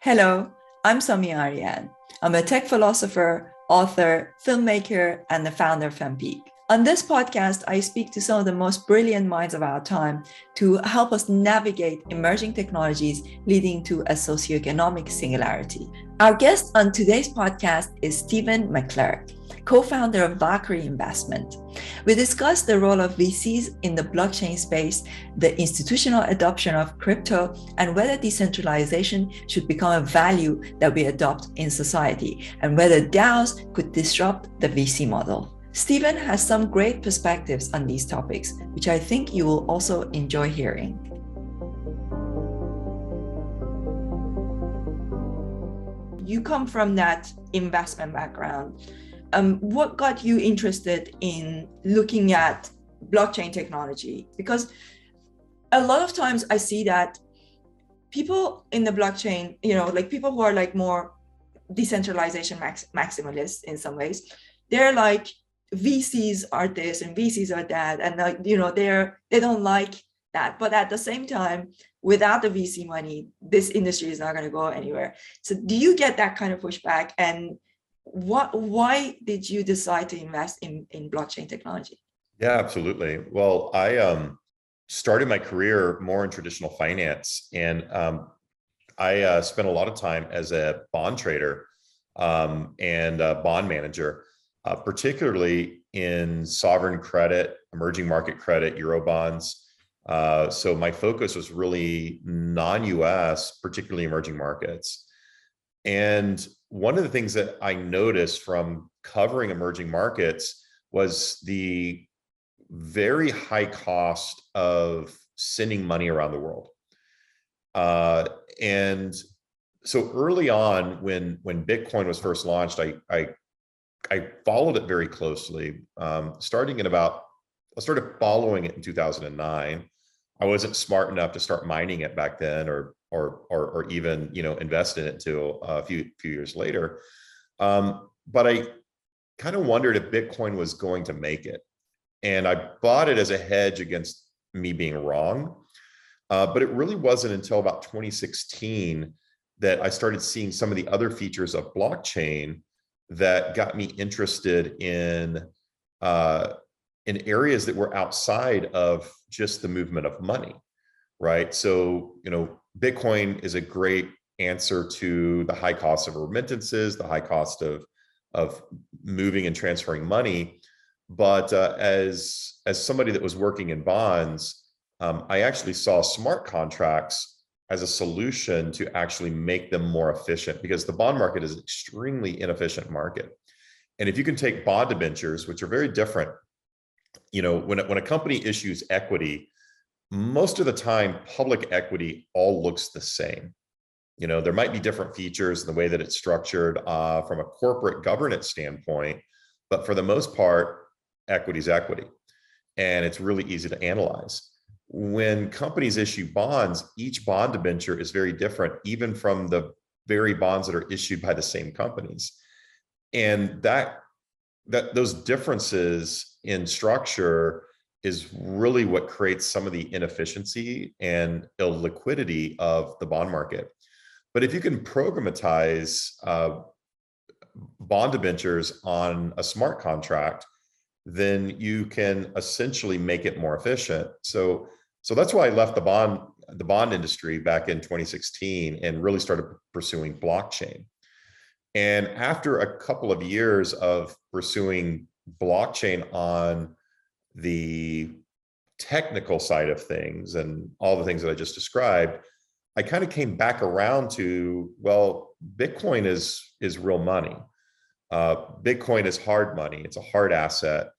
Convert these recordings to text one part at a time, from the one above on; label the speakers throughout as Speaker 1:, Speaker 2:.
Speaker 1: Hello, I'm Somi Arian. I'm a tech philosopher, author, filmmaker, and the founder of inpeak. On this podcast, I speak to some of the most brilliant minds of our time to help us navigate emerging technologies leading to a socioeconomic singularity. Our guest on today's podcast is Steven McClurg, co-founder of Valkyrie investment. We discussed the role of VCs in the blockchain space, the institutional adoption of crypto, and whether decentralization should become a value that we adopt in society, and whether DAOs could disrupt the VC model. Steven has some great perspectives on these topics, which I think you will also enjoy hearing. You come from that investment background. What got you interested in looking at blockchain technology? Because a lot of times I see that people in the blockchain, like people who are like more decentralization maximalists in some ways, they're like VCs are this and VCs are that, and they don't like that. But at the same time, without the VC money, this industry is not going to go anywhere. So do you get that kind of pushback? And why did you decide to invest in blockchain technology?
Speaker 2: Yeah, absolutely. Well, I started my career more in traditional finance, and I spent a lot of time as a bond trader and a bond manager, particularly in sovereign credit, emerging market credit, Euro bonds. So my focus was really non-US, particularly emerging markets. And one of the things that I noticed from covering emerging markets was the very high cost of sending money around the world. And so early on, when Bitcoin was first launched, I followed it very closely. I started following it in 2009. I wasn't smart enough to start mining it back then, or even invest in it till a few years later. But I kind of wondered if Bitcoin was going to make it, and I bought it as a hedge against me being wrong. But it really wasn't until about 2016 that I started seeing some of the other features of blockchain that got me interested in areas that were outside of just the movement of money, right? So, Bitcoin is a great answer to the high cost of remittances, the high cost of moving and transferring money. But as somebody that was working in bonds, I actually saw smart contracts as a solution to actually make them more efficient, because the bond market is an extremely inefficient market. And if you can take bond debentures, which are very different, when a company issues equity, most of the time, public equity all looks the same. There might be different features in the way that it's structured from a corporate governance standpoint, but for the most part, equity is equity, and it's really easy to analyze. When companies issue bonds, each bond debenture is very different, even from the very bonds that are issued by the same companies. And those differences in structure is really what creates some of the inefficiency and illiquidity of the bond market. But if you can programatize bond debentures on a smart contract, then you can essentially make it more efficient. So that's why I left the bond industry back in 2016 and really started pursuing blockchain. And after a couple of years of pursuing blockchain on the technical side of things and all the things that I just described, I kind of came back around to, well, Bitcoin is real money. Bitcoin is hard money. It's a hard asset.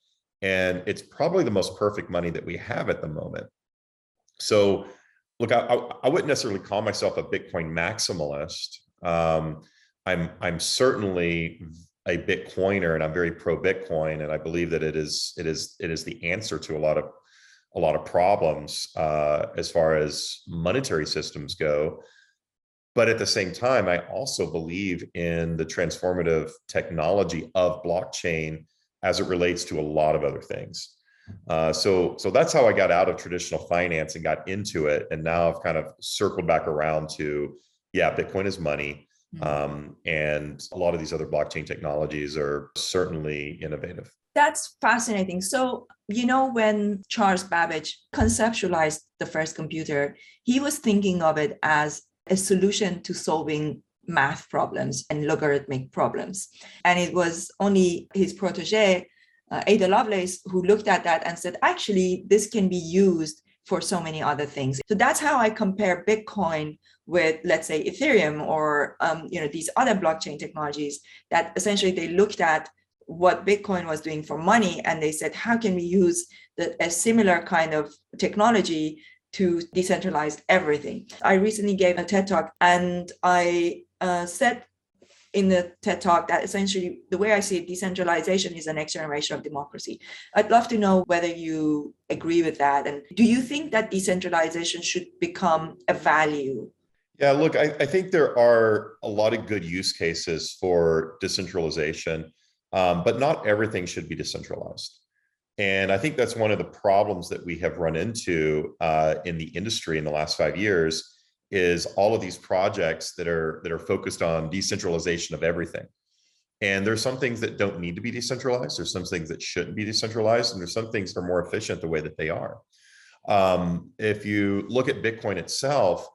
Speaker 2: And it's probably the most perfect money that we have at the moment. So look, I wouldn't necessarily call myself a Bitcoin maximalist. I'm certainly a Bitcoiner, and I'm very pro Bitcoin, and I believe that it is the answer to a lot of problems as far as monetary systems go. But at the same time, I also believe in the transformative technology of blockchain as it relates to a lot of other things. So that's how I got out of traditional finance and got into it. And now I've kind of circled back around to Yeah, Bitcoin is money.
Speaker 1: Mm.
Speaker 2: And a lot of these other blockchain technologies are certainly innovative.
Speaker 1: That's fascinating. So, when Charles Babbage conceptualized the first computer, he was thinking of it as a solution to solving math problems and logarithmic problems. And it was only his protege, Ada Lovelace, who looked at that and said, actually, this can be used for so many other things. So that's how I compare Bitcoin with, let's say, Ethereum or these other blockchain technologies, that essentially they looked at what Bitcoin was doing for money, and they said, how can we use a similar kind of technology to decentralize everything? I recently gave a TED Talk, and I said in the TED Talk that essentially the way I see it, decentralization is the next generation of democracy. I'd love to know whether you agree with that. And do you think that decentralization should become a value?
Speaker 2: Yeah, look, I think there are a lot of good use cases for decentralization, but not everything should be decentralized. And I think that's one of the problems that we have run into in the industry in the last 5 years, is all of these projects that are focused on decentralization of everything. And there's some things that don't need to be decentralized. There's some things that shouldn't be decentralized, and there's some things that are more efficient the way that they are. If you look at Bitcoin itself,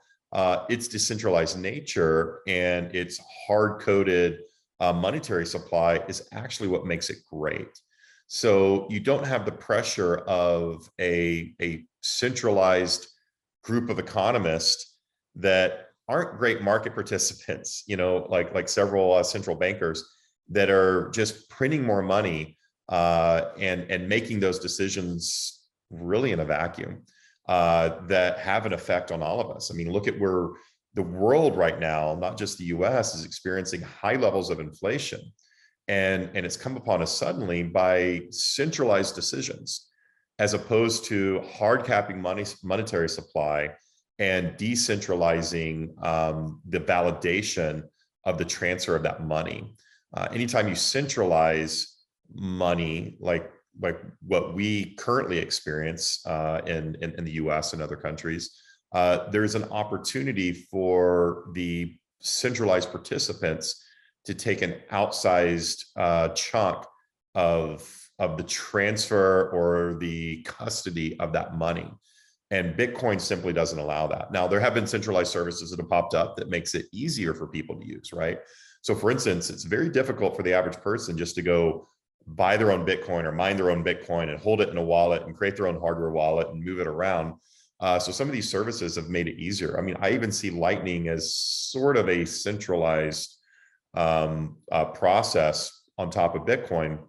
Speaker 2: its decentralized nature and its hard-coded monetary supply is actually what makes it great. So you don't have the pressure of a centralized group of economists that aren't great market participants, like several central bankers that are just printing more money and making those decisions really in a vacuum that have an effect on all of us. I mean, look at where the world right now, not just the US, is experiencing high levels of inflation. And it's come upon us suddenly by centralized decisions, as opposed to hard capping monetary supply and decentralizing the validation of the transfer of that money. Anytime you centralize money, like what we currently experience in the US and other countries, there's an opportunity for the centralized participants to take an outsized chunk of the transfer or the custody of that money. And Bitcoin simply doesn't allow that. Now, there have been centralized services that have popped up that makes it easier for people to use, right? So for instance, it's very difficult for the average person just to go buy their own Bitcoin or mine their own Bitcoin and hold it in a wallet and create their own hardware wallet and move it around. So some of these services have made it easier. I mean, I even see Lightning as sort of a centralized process on top of Bitcoin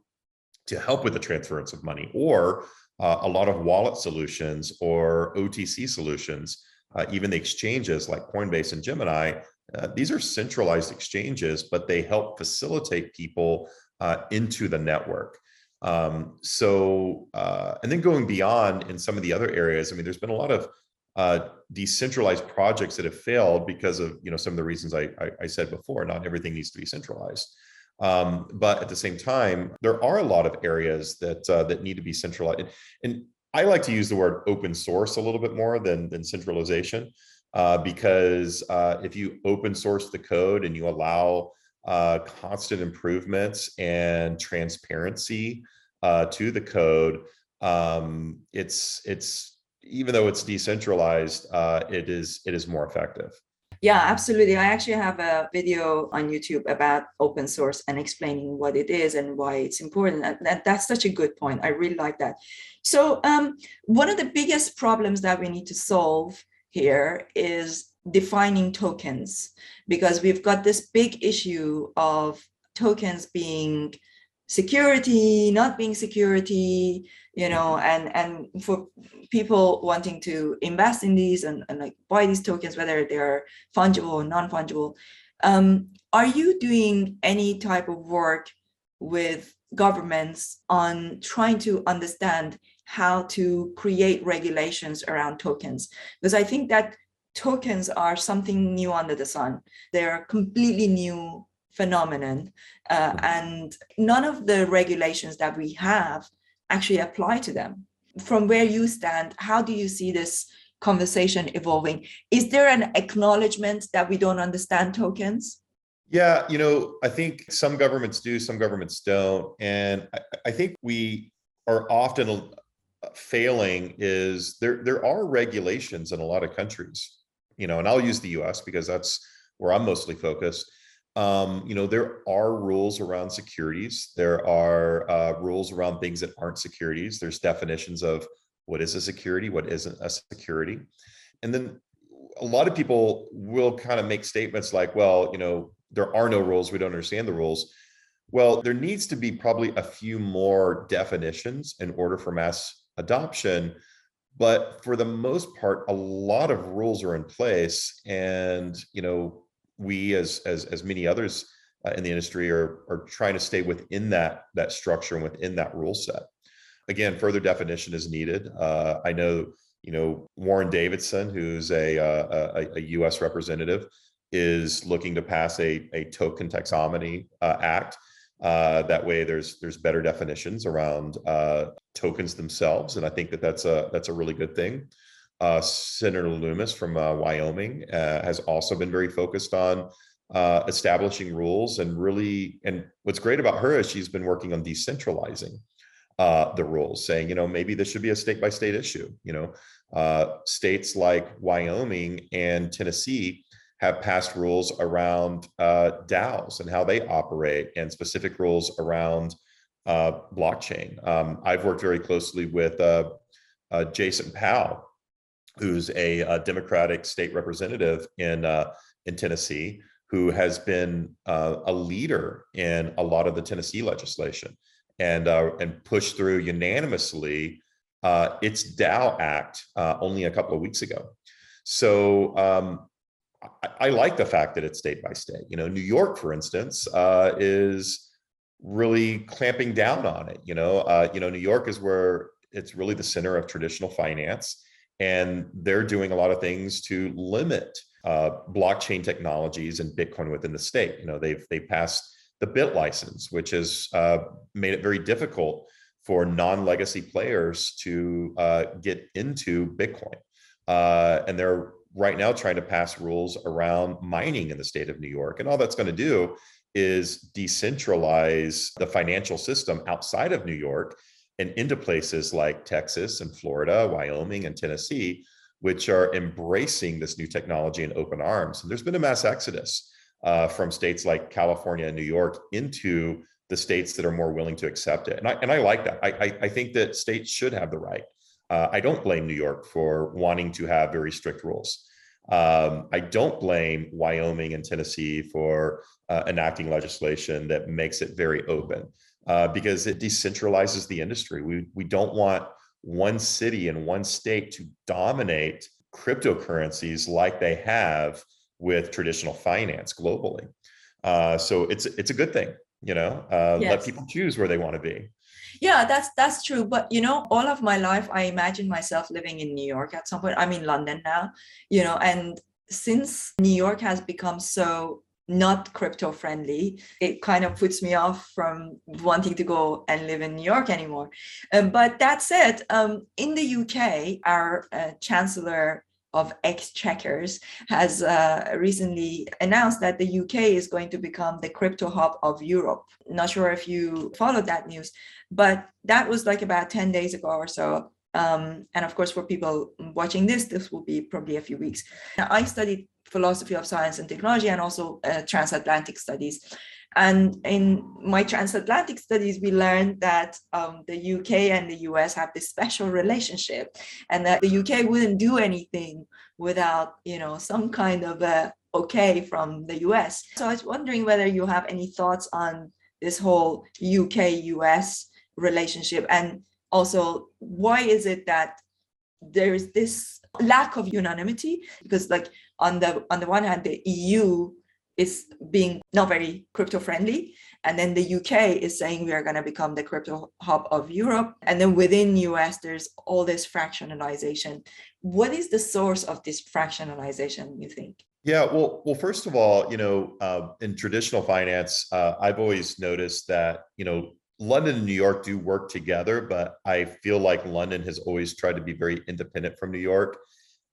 Speaker 2: to help with the transference of money, or a lot of wallet solutions or OTC solutions, even the exchanges like Coinbase and Gemini. These are centralized exchanges, but they help facilitate people into the network. And then going beyond in some of the other areas, I mean, there's been a lot of decentralized projects that have failed because of some of the reasons I said before. Not everything needs to be centralized. But at the same time, there are a lot of areas that need to be centralized. And I like to use the word open source a little bit more than centralization, because if you open source the code and you allow constant improvements and transparency to the code, it's even though it's decentralized, it is more effective.
Speaker 1: Yeah, absolutely. I actually have a video on YouTube about open source and explaining what it is and why it's important. And that's such a good point. I really like that. So one of the biggest problems that we need to solve here is defining tokens, because we've got this big issue of tokens being security, not being security, and for people wanting to invest in these and like buy these tokens, whether they're fungible or non-fungible. Are you doing any type of work with governments on trying to understand how to create regulations around tokens? Because I think that tokens are something new under the sun. They're a completely new phenomenon, and none of the regulations that we have actually apply to them. From where you stand, how do you see this conversation evolving. Is there an acknowledgement that we don't understand tokens?
Speaker 2: Yeah, I think some governments do, some governments don't. And I think we are often failing is there are regulations in a lot of countries, and I'll use the US because that's where I'm mostly focused. There are rules around securities. There are rules around things that aren't securities. There's definitions of what is a security, what isn't a security. And then a lot of people will kind of make statements like, well, there are no rules. We don't understand the rules. Well, there needs to be probably a few more definitions in order for mass adoption. But for the most part, a lot of rules are in place. And, we as many others in the industry are trying to stay within that structure and within that rule set. Again, further definition is needed. I know, Warren Davidson, who's a U.S. representative, is looking to pass a token taxonomy act. That way, there's better definitions around tokens themselves, and I think that's a really good thing. Senator Loomis from Wyoming has also been very focused on establishing rules, and what's great about her is she's been working on decentralizing the rules, saying, maybe this should be a state-by-state issue. States like Wyoming and Tennessee have passed rules around DAOs and how they operate, and specific rules around blockchain. I've worked very closely with Jason Powell, who's a Democratic state representative in Tennessee, who has been a leader in a lot of the Tennessee legislation, and pushed through unanimously its DAO Act only a couple of weeks ago. So I like the fact that it's state by state. New York, for instance, is really clamping down on it. New York is where it's really the center of traditional finance, and they're doing a lot of things to limit blockchain technologies and Bitcoin within the state. They've passed the BIT license, which has made it very difficult for non-legacy players to get into Bitcoin. And they're right now trying to pass rules around mining in the state of New York. And all that's going to do is decentralize the financial system outside of New York and into places like Texas and Florida, Wyoming and Tennessee, which are embracing this new technology in open arms. And there's been a mass exodus from states like California and New York into the states that are more willing to accept it. And I like that. I think that states should have the right. I don't blame New York for wanting to have very strict rules. I don't blame Wyoming and Tennessee for enacting legislation that makes it very open, because it decentralizes the industry. We don't want one city and one state to dominate cryptocurrencies like they have with traditional finance globally. So it's a good thing, yes. Let people choose where they want to be.
Speaker 1: Yeah, that's true. But, all of my life, I imagine myself living in New York at some point. I'm in London now, and since New York has become so not crypto friendly, it kind of puts me off from wanting to go and live in New York anymore. But that said, in the UK, our Chancellor of Exchequers has recently announced that the UK is going to become the crypto hub of Europe. Not sure if you followed that news, but that was like about 10 days ago or so. And of course, for people watching this will be probably a few weeks. Now, I studied philosophy of science and technology and also transatlantic studies. And in my transatlantic studies, we learned that the UK and the US have this special relationship, and that the UK wouldn't do anything without, some kind of a okay from the US. So I was wondering whether you have any thoughts on this whole UK-US relationship, and also why is it that there's this lack of unanimity? Because on the one hand, the EU is being not very crypto friendly, and then the UK is saying we are going to become the crypto hub of Europe, and then within US there's all this fractionalization. What is the source of this fractionalization, you think?
Speaker 2: Yeah, well, first of all, in traditional finance, I've always noticed that London and New York do work together, but I feel like London has always tried to be very independent from New York.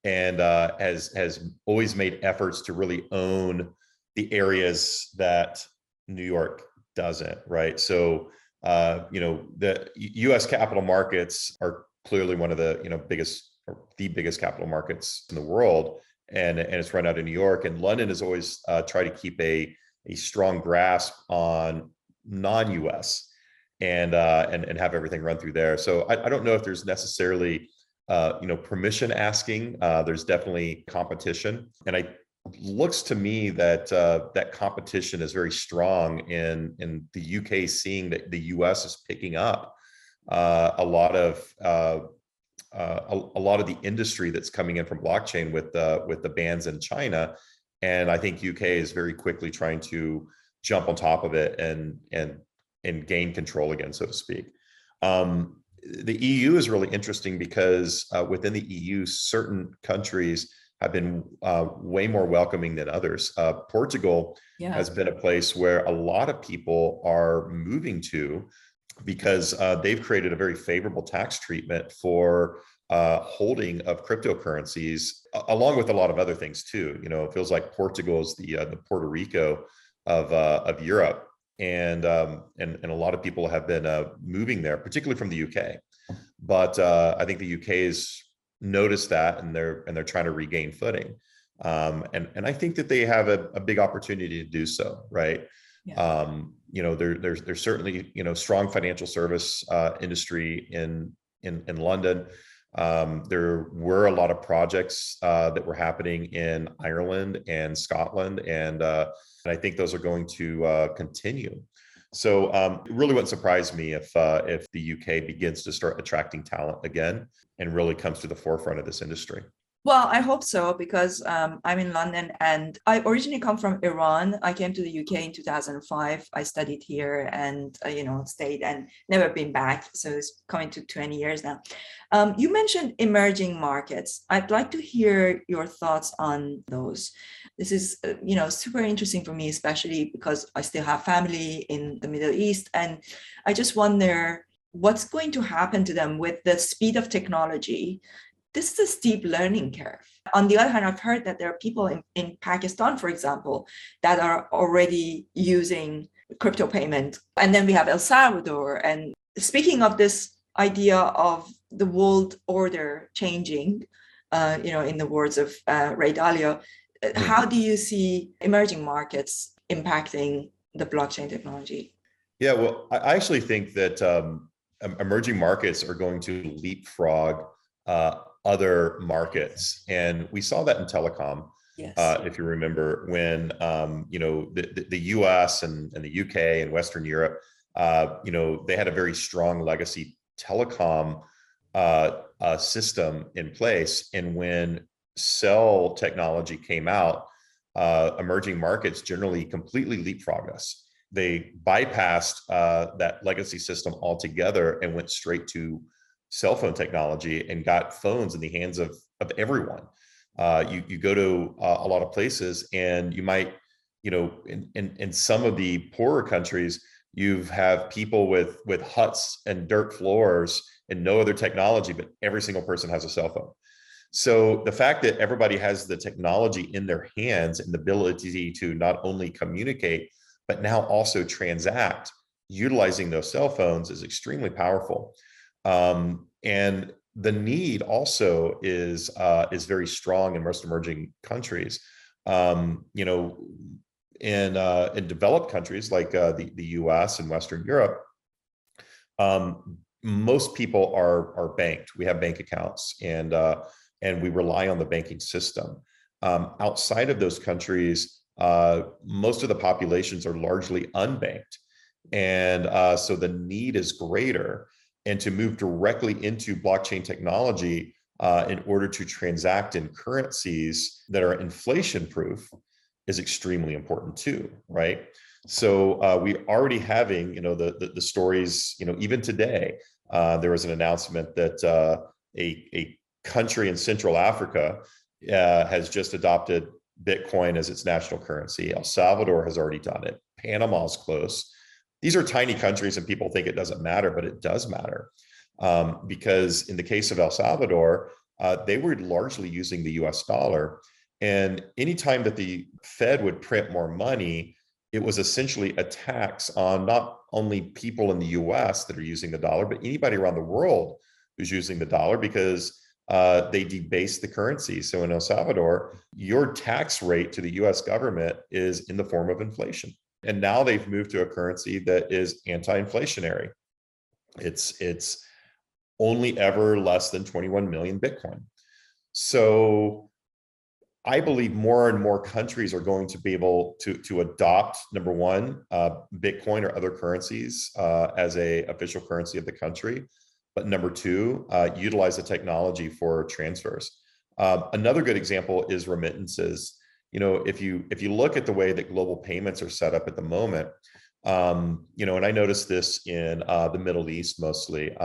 Speaker 2: and has always made efforts to really own the areas that New York doesn't, right? So, the U.S. capital markets are clearly one of the biggest, or the biggest capital markets in the world, and it's run out of New York. And London has always tried to keep a strong grasp on non-U.S. and have everything run through there. So I don't know if there's necessarily permission asking. There's definitely competition, and it looks to me that that competition is very strong in the UK, seeing that the US is picking up a lot of the industry that's coming in from blockchain with the bans in China. And I think UK is very quickly trying to jump on top of it and gain control again, so to speak. The EU is really interesting because within the EU, certain countries have been way more welcoming than others. Portugal has been a place where a lot of people are moving to because they've created a very favorable tax treatment for holding of cryptocurrencies, along with a lot of other things too. It feels like Portugal is the Puerto Rico of Europe. And a lot of people have been moving there, particularly from the UK. But I think the UK has noticed that, and they're trying to regain footing. And I think that they have a big opportunity to do so, right? Yeah. There's certainly strong financial service industry in London. There were a lot of projects that were happening in Ireland and Scotland, and I think those are going to continue. So it really wouldn't surprise me if the UK begins to start attracting talent again and really comes to the forefront of this industry.
Speaker 1: Well, I hope so, because I'm in London and I originally come from Iran. I came to the UK in 2005. I studied here and, stayed and never been back. So it's coming to 20 years now. You mentioned emerging markets. I'd like to hear your thoughts on those. This is, super interesting for me, especially because I still have family in the Middle East. And I just wonder what's going to happen to them with the speed of technology. This is a steep learning curve. On the other hand, I've heard that there are people in Pakistan, for example, that are already using crypto payment. And then we have El Salvador. And speaking of this idea of the world order changing, in the words of Ray Dalio, how do you see emerging markets impacting the blockchain technology?
Speaker 2: Yeah, well, I actually think that emerging markets are going to leapfrog other markets. And we saw that in telecom. Yes. If you remember when, the US and the UK and Western Europe, they had a very strong legacy telecom system in place. And when cell technology came out, emerging markets generally completely leapfrogged us. They bypassed that legacy system altogether and went straight to cell phone technology and got phones in the hands of everyone. You go to a lot of places and you might, in some of the poorer countries, you have people with huts and dirt floors and no other technology, but every single person has a cell phone. So the fact that everybody has the technology in their hands and the ability to not only communicate, but now also transact utilizing those cell phones is extremely powerful. And the need also is very strong in most emerging countries. In developed countries like the US and Western Europe, most people are banked. We have bank accounts, and we rely on the banking system. Outside of those countries, most of the populations are largely unbanked, and so the need is greater. And to move directly into blockchain technology in order to transact in currencies that are inflation proof is extremely important too, right? So we already having, the stories, even today, there was an announcement that a country in Central Africa has just adopted Bitcoin as its national currency. El Salvador has already done it. Panama's close. These are tiny countries and people think it doesn't matter, but it does matter. Because in the case of El Salvador, they were largely using the US dollar. And anytime that the Fed would print more money, it was essentially a tax on not only people in the US that are using the dollar, but anybody around the world who's using the dollar, because they debase the currency. So in El Salvador, your tax rate to the US government is in the form of inflation. And now they've moved to a currency that is anti-inflationary. It's only ever less than 21 million Bitcoin. So I believe more and more countries are going to be able to adopt, number one, Bitcoin or other currencies as a official currency of the country. But number two, utilize the technology for transfers. Another good example is remittances. You know, if you look at the way that global payments are set up at the moment, you know, and I noticed this in the Middle East mostly,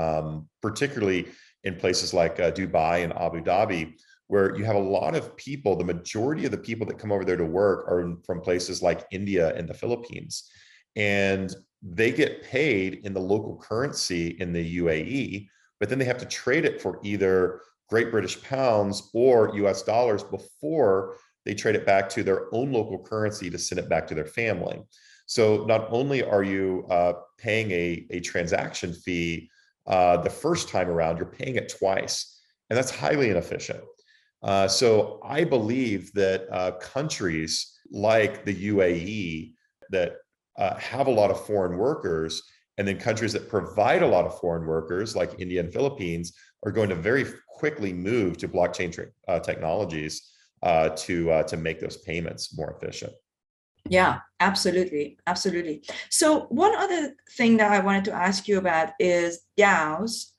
Speaker 2: particularly in places like Dubai and Abu Dhabi, where you have a lot of people, the majority of the people that come over there to work are from places like India and the Philippines. And they get paid in the local currency in the UAE, but then they have to trade it for either Great British pounds or US dollars before they trade it back to their own local currency to send it back to their family. So not only are you paying a transaction fee the first time around, you're paying it twice, and that's highly inefficient. So I believe that countries like the UAE that have a lot of foreign workers, and then countries that provide a lot of foreign workers like India and Philippines are going to very quickly move to blockchain technologies to make those payments more efficient.
Speaker 1: Yeah, absolutely. Absolutely. So one other thing that I wanted to ask you about is DAOs,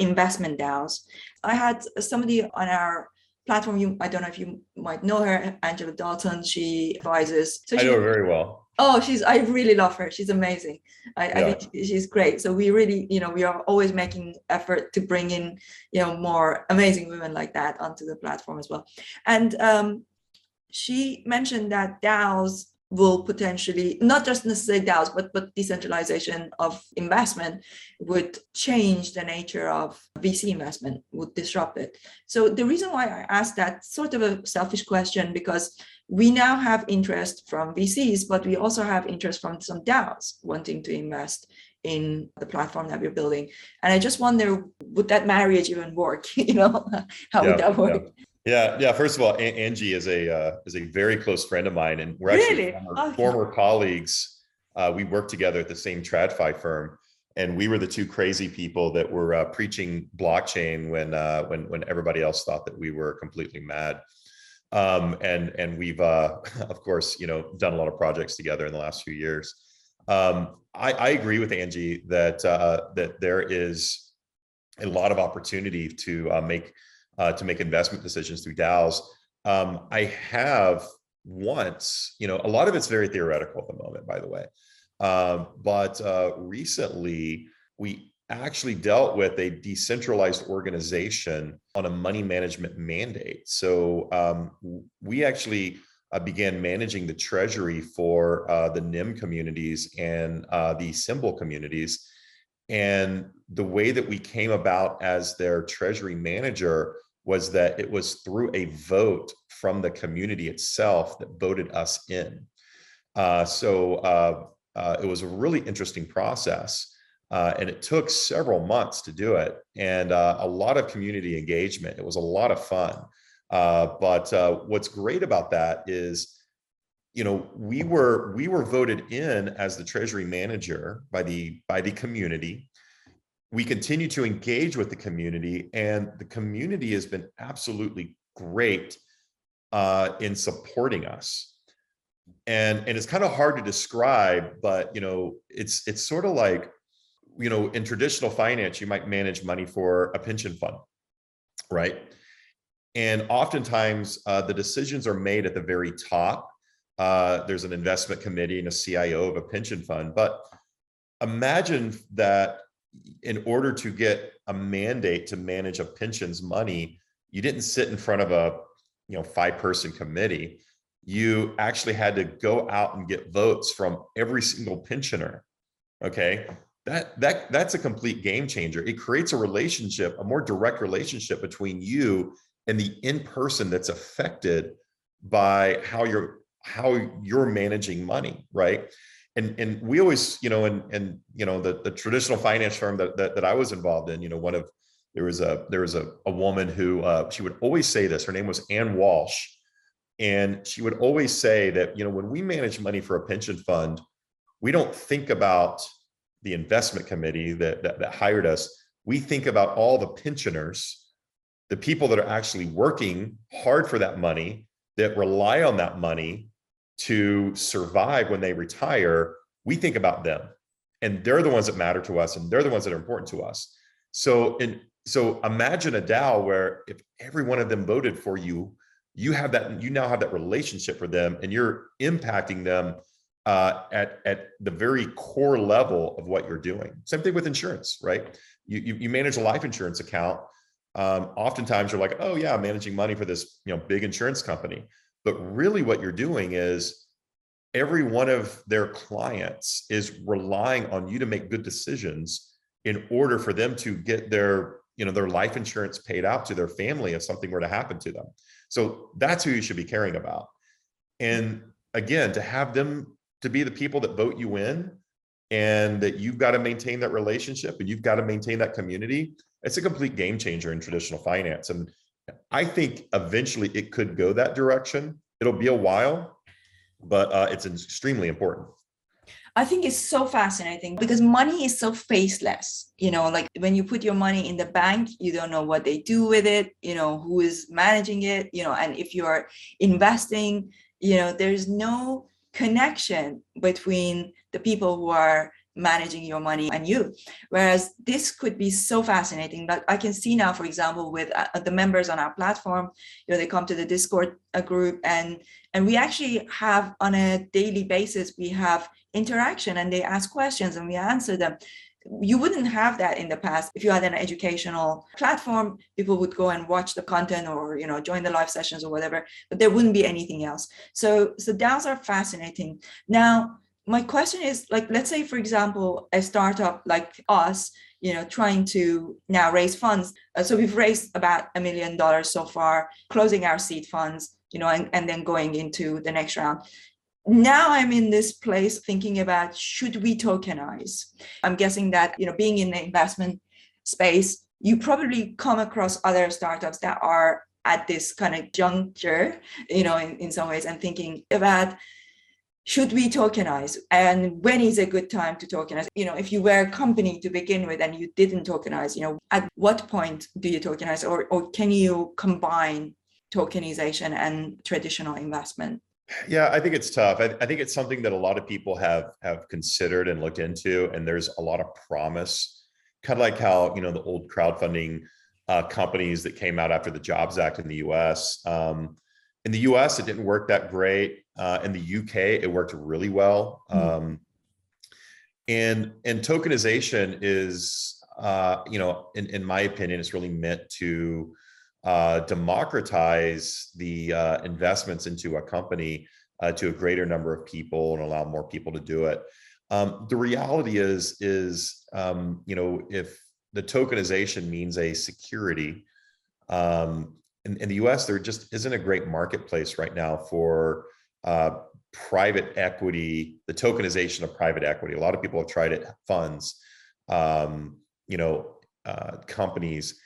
Speaker 1: investment DAOs. I had somebody on our platform, I don't know if you might know her, Angela Dalton. She advises. So
Speaker 2: I know her very well.
Speaker 1: Oh, I really love her. She's amazing. I think she's great. So we really, we are always making effort to bring in, more amazing women like that onto the platform as well. And she mentioned that DAOs will potentially, not just necessarily DAOs, but decentralization of investment would change the nature of VC investment, would disrupt it. So the reason why I asked that, sort of a selfish question, because we now have interest from VCs, but we also have interest from some DAOs wanting to invest in the platform that we're building. And I just wonder, would that marriage even work? How would that work?
Speaker 2: Yeah. First of all, Angie is a very close friend of mine, and we're actually former colleagues. We worked together at the same TradFi firm, and we were the two crazy people that were preaching blockchain when everybody else thought that we were completely mad. And we've of course done a lot of projects together in the last few years. I agree with Angie that that there is a lot of opportunity to make investment decisions through DAOs. I have once, a lot of it's very theoretical at the moment, by the way. But recently we actually dealt with a decentralized organization on a money management mandate. So we actually began managing the treasury for the NIM communities and the symbol communities. And the way that we came about as their treasury manager was that it was through a vote from the community itself that voted us in. So it was a really interesting process. And it took several months to do it, and a lot of community engagement. It was a lot of fun. But what's great about that is, we were voted in as the treasury manager by the community. We continue to engage with the community, and the community has been absolutely great in supporting us. And it's kind of hard to describe, but it's sort of like, in traditional finance, you might manage money for a pension fund, right? And oftentimes the decisions are made at the very top. There's an investment committee and a CIO of a pension fund. But imagine that in order to get a mandate to manage a pension's money, you didn't sit in front of a 5-person committee. You actually had to go out and get votes from every single pensioner. Okay. that's a complete game changer. It creates a relationship, a more direct relationship between you and the in-person that's affected by how you're managing money, right? And we always, and the traditional finance firm that I was involved in, there was a woman who she would always say this. Her name was Ann Walsh, and she would always say that when we manage money for a pension fund, we don't think about the investment committee that hired us. We think about all the pensioners, the people that are actually working hard for that money, that rely on that money to survive when they retire. We think about them, and they're the ones that matter to us, and they're the ones that are important to us. So imagine a DAO where if every one of them voted for you, you now have that relationship for them, and you're impacting them at the very core level of what you're doing. Same thing with insurance, right? You manage a life insurance account. Oftentimes you're like, oh yeah, I'm managing money for this big insurance company. But really what you're doing is every one of their clients is relying on you to make good decisions in order for them to get their life insurance paid out to their family if something were to happen to them. So that's who you should be caring about. And again, to have them to be the people that vote you in, and that you've got to maintain that relationship and you've got to maintain that community, it's a complete game changer in traditional finance. And I think eventually it could go that direction. It'll be a while, but it's extremely important.
Speaker 1: I think it's so fascinating because money is so faceless. Like when you put your money in the bank, you don't know what they do with it, who is managing it, and if you are investing, there's no connection between the people who are managing your money and you. Whereas this could be so fascinating. Like I can see now, for example, with the members on our platform, they come to the Discord group, and we actually have on a daily basis, we have interaction, and they ask questions and we answer them. You wouldn't have that in the past. If you had an educational platform, people would go and watch the content or join the live sessions or whatever, but there wouldn't be anything else. So DAOs are fascinating. Now, my question is, like, let's say, for example, a startup like us, trying to now raise funds. So we've raised about $1 million so far, closing our seed funds, and then going into the next round. Now I'm in this place thinking about, should we tokenize? I'm guessing that, being in the investment space, you probably come across other startups that are at this kind of juncture, in some ways, and thinking about, should we tokenize? And when is a good time to tokenize? If you were a company to begin with and you didn't tokenize, at what point do you tokenize? Or can you combine tokenization and traditional investment?
Speaker 2: Yeah, I think it's tough. I think it's something that a lot of people have considered and looked into, and there's a lot of promise. Kind of like how, the old crowdfunding companies that came out after the Jobs Act in the US. In the US, it didn't work that great. In the UK, it worked really well. And tokenization is, in my opinion, it's really meant to democratize the investments into a company to a greater number of people and allow more people to do it. The reality is if the tokenization means a security, in the US, there just isn't a great marketplace right now for private equity, the tokenization of private equity. A lot of people have tried it, funds, companies,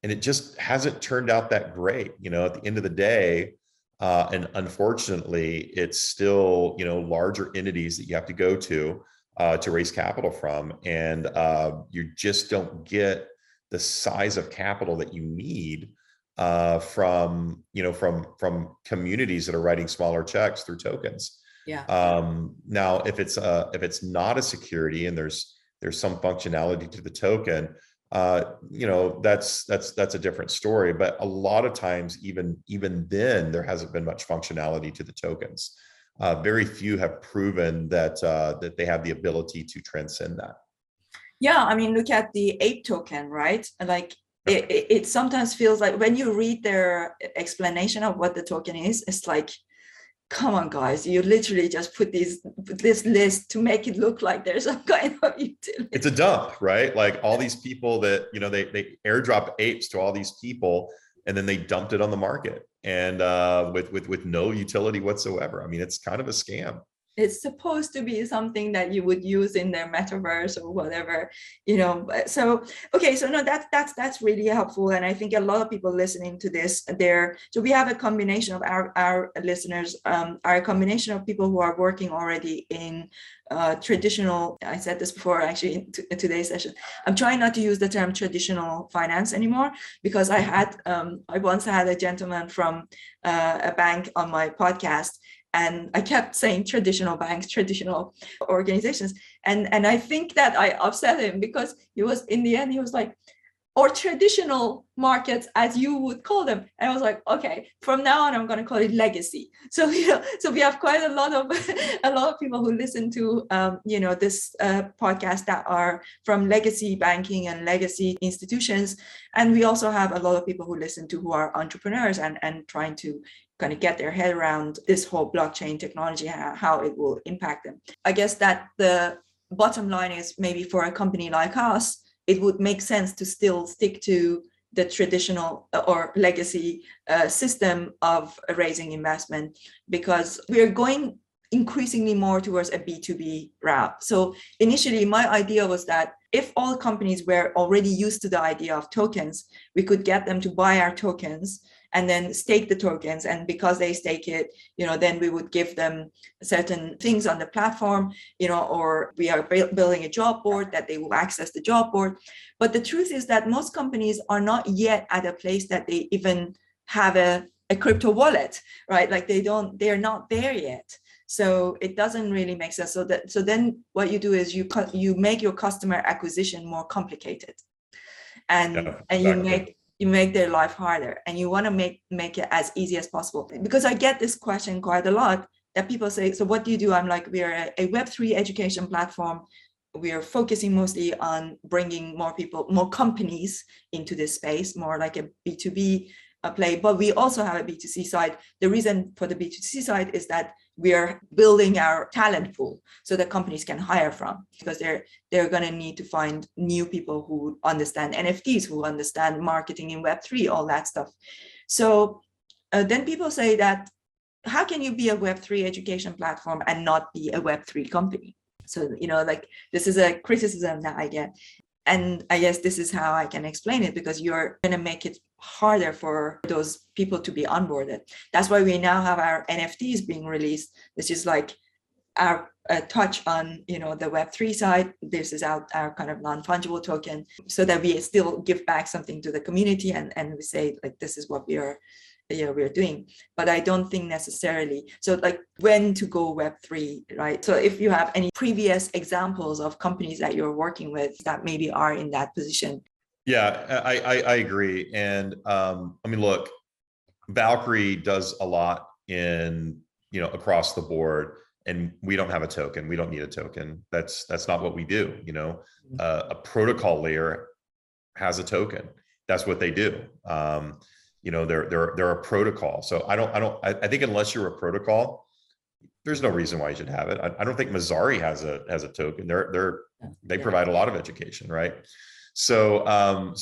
Speaker 2: and it just hasn't turned out that great. At the end of the day, and unfortunately, it's still, larger entities that you have to go to raise capital from. And you just don't get the size of capital that you need from communities that are writing smaller checks through tokens.
Speaker 1: Yeah.
Speaker 2: Now, if it's not a security and there's some functionality to the token, that's a different story. But a lot of times, even then, there hasn't been much functionality to the tokens. Very few have proven that they have the ability to transcend that.
Speaker 1: Yeah, I mean, look at the ape token, right? Like it sometimes feels like when you read their explanation of what the token is, it's like come on, guys, you literally just put this list to make it look like there's some kind of utility.
Speaker 2: It's a dump, right? Like all these people that, they airdrop apes to all these people, and then they dumped it on the market, and with no utility whatsoever. I mean, it's kind of a scam.
Speaker 1: It's supposed to be something that you would use in their metaverse or whatever, So, okay, so no, that's really helpful. And I think a lot of people listening to this, so we have a combination of our listeners, are a combination of people who are working already in traditional, I said this before, actually, in today's session. I'm trying not to use the term traditional finance anymore, because I once had a gentleman from a bank on my podcast, and I kept saying traditional banks, traditional organizations. And I think that I upset him, because he was like, or traditional markets, as you would call them. And I was like, okay, from now on, I'm going to call it legacy. So, so we have quite a lot of people who listen to, this podcast that are from legacy banking and legacy institutions. And we also have a lot of people who listen to who are entrepreneurs and trying to kind of get their head around this whole blockchain technology, how it will impact them. I guess that the bottom line is, maybe for a company like us, it would make sense to still stick to the traditional or legacy system of raising investment, because we're going increasingly more towards a B2B route. So initially, my idea was that if all companies were already used to the idea of tokens, we could get them to buy our tokens and then stake the tokens. And because they stake it, then we would give them certain things on the platform, or we are building a job board that they will access the job board. But the truth is that most companies are not yet at a place that they even have a crypto wallet, right? Like they're not there yet. So it doesn't really make sense. So then what you do is you make your customer acquisition more complicated, and exactly. You make their life harder, and you want to make it as easy as possible. Because I get this question quite a lot, that people say, so what do you do? I'm like, we are a Web3 education platform. We are focusing mostly on bringing more companies into this space, more like a B2B play, but we also have a B2C side. The reason for the B2C side is that we are building our talent pool so that companies can hire from, because they're going to need to find new people who understand NFTs, who understand marketing in Web3, all that stuff. So then people say that, how can you be a Web3 education platform and not be a Web3 company? So, like, this is a criticism that I get. And I guess this is how I can explain it, because you're going to make it harder for those people to be onboarded. That's why we now have our NFTs being released. This is like our touch on, the Web3 side. This is our kind of non-fungible token, so that we still give back something to the community, and we say, like, this is what we're doing. But I don't think necessarily, so like, when to go Web3, right? So if you have any previous examples of companies that you're working with that maybe are in that position.
Speaker 2: Yeah, I agree. And I mean, look, Valkyrie does a lot in, across the board, and we don't have a token. We don't need a token. That's not what we do. A protocol layer has a token. That's what they do. They're a protocol. So I think unless you're a protocol, there's no reason why you should have it. I don't think Mazari has a token. They provide a lot of education, right? So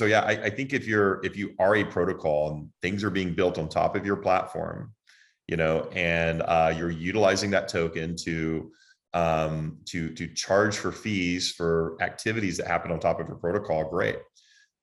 Speaker 2: yeah, I think if you are a protocol and things are being built on top of your platform, and you're utilizing that token to charge for fees for activities that happen on top of your protocol, great.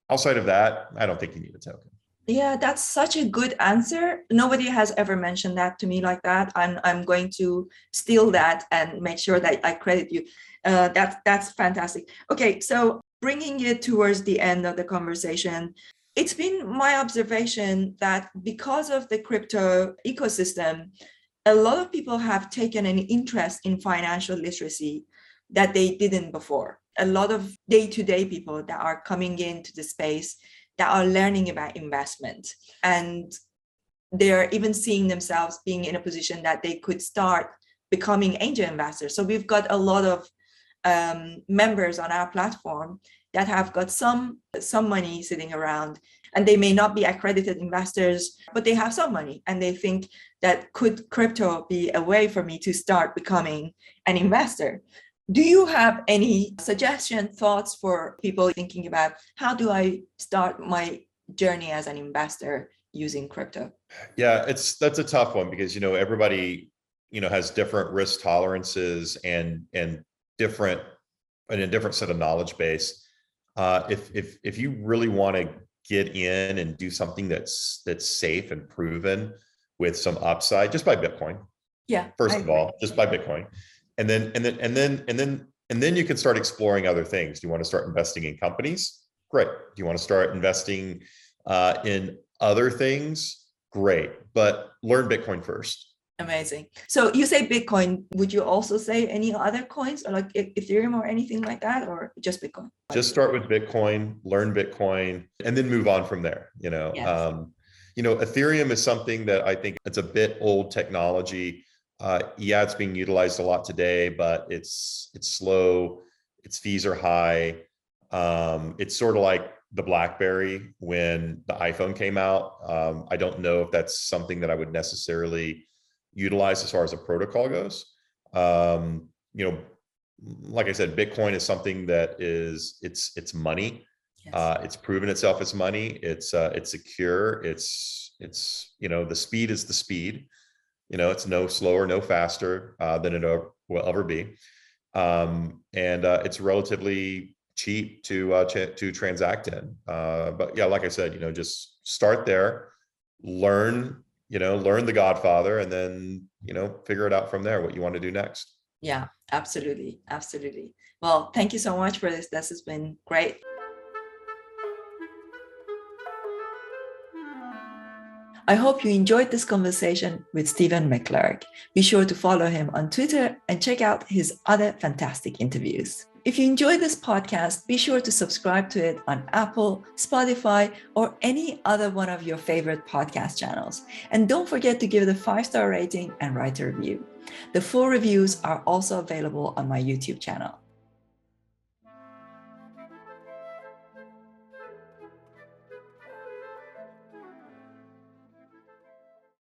Speaker 2: Outside of that, I don't think you need a token.
Speaker 1: Yeah, that's such a good answer. Nobody has ever mentioned that to me like that. I'm going to steal that and make sure that I credit you. That's fantastic. Okay, so bringing it towards the end of the conversation, it's been my observation that because of the crypto ecosystem, a lot of people have taken an interest in financial literacy that they didn't before. A lot of day-to-day people that are coming into the space that are learning about investment, and they're even seeing themselves being in a position that they could start becoming angel investors. So we've got a lot of members on our platform that have got some money sitting around. and they may not be accredited investors, but they have some money and they think that could crypto be a way for me to start becoming an investor? Do you have any suggestion, thoughts for people thinking about how do I start my journey as an investor using crypto?
Speaker 2: Yeah, that's a tough one because, everybody, has different risk tolerances and different and a different set of knowledge base. If you really want to get in and do something that's safe and proven with some upside, just buy Bitcoin.
Speaker 1: Yeah.
Speaker 2: First of all, just buy Bitcoin. And then you can start exploring other things. Do you want to start investing in companies? Great. Do you want to start investing in other things? Great. But learn Bitcoin first.
Speaker 1: Amazing. So you say Bitcoin, would you also say any other coins or like Ethereum or anything like that, or just Bitcoin?
Speaker 2: Just start with Bitcoin, learn Bitcoin, and then move on from there.
Speaker 1: Yes.
Speaker 2: Ethereum is something that I think it's a bit old technology. Yeah, it's being utilized a lot today, but it's slow. Its fees are high. It's sort of like the BlackBerry when the iPhone came out. I don't know if that's something that I would necessarily utilize as far as a protocol goes. Like I said, Bitcoin is something that it's money. Yes. It's proven itself as money. It's secure. It's the speed is the speed. It's no slower, no faster than it will ever be. And it's relatively cheap to transact in. But yeah, like I said, just start there, learn the Godfather, and then, figure it out from there, what you want to do next.
Speaker 1: Yeah, absolutely. Absolutely. Well, thank you so much for this. This has been great. I hope you enjoyed this conversation with Steven McClurg. Be sure to follow him on Twitter and check out his other fantastic interviews. If you enjoyed this podcast, be sure to subscribe to it on Apple, Spotify, or any other one of your favorite podcast channels. And don't forget to give it a 5-star rating and write a review. The full reviews are also available on my YouTube channel.